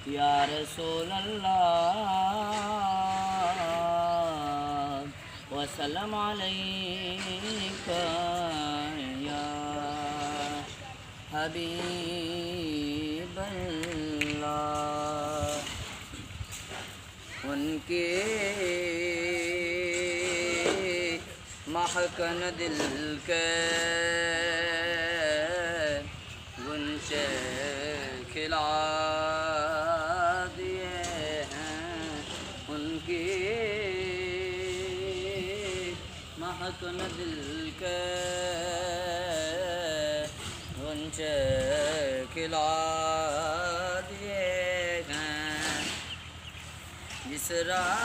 या रसूल अल्लाह वसल्लम अलैका या हबीब अल्लाह। उनके महकन दिल के गुंचे खिला दिए हैं। उनकी महकन दिल के गुंचे खिला दिए हैं। जिस राह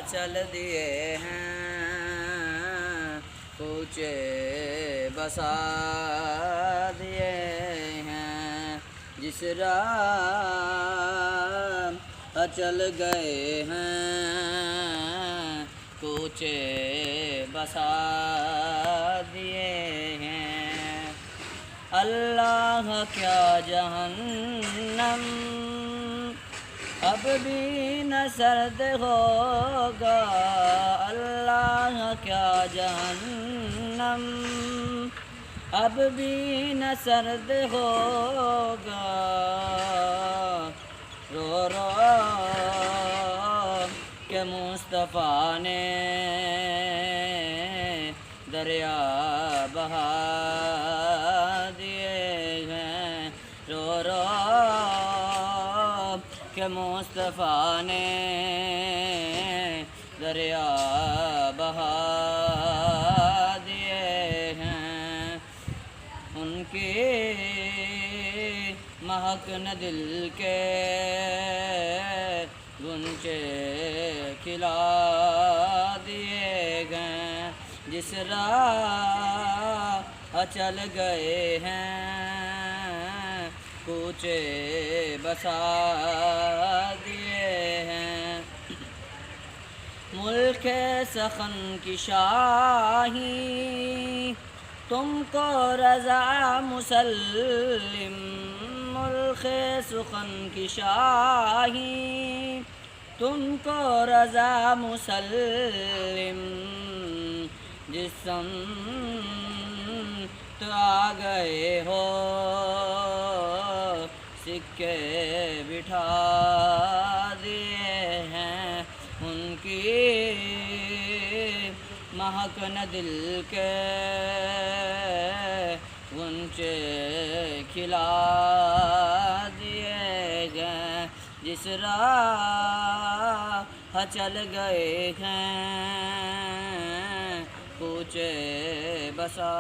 चल दिए हैं ऊँचे बसा दिए हैं। जिस राह चल गए हैं ऊँचे बसा दिए हैं। अल्लाह क्या जहन्नम अब भी न सर्द होगा। अल्लाह क्या जहन्नम अब भी न सर्द होगा। रो रो के मुस्तफ़ा ने दरिया बहा दिए हैं। रो रो के मुस्तफ़ा ने दरिया बहा दिए हैं। उनकी महकन दिल के गुंचे खिला दिए गए। जिस राह चल गए हैं कूचे बसा दिए हैं। मुल्क सखन की शाही तुमको रज़ा मुसल्लिम। मुल्क सुखन की शाही तुमको रज़ा मुसल्लिम। जिसम तो आ गए हो सिक्के बिठा दिए हैं। उनकी महकन दिल के गुंचे खिला दिए गए। जिस राह चल गए हैं कूचे बसा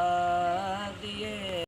दिए।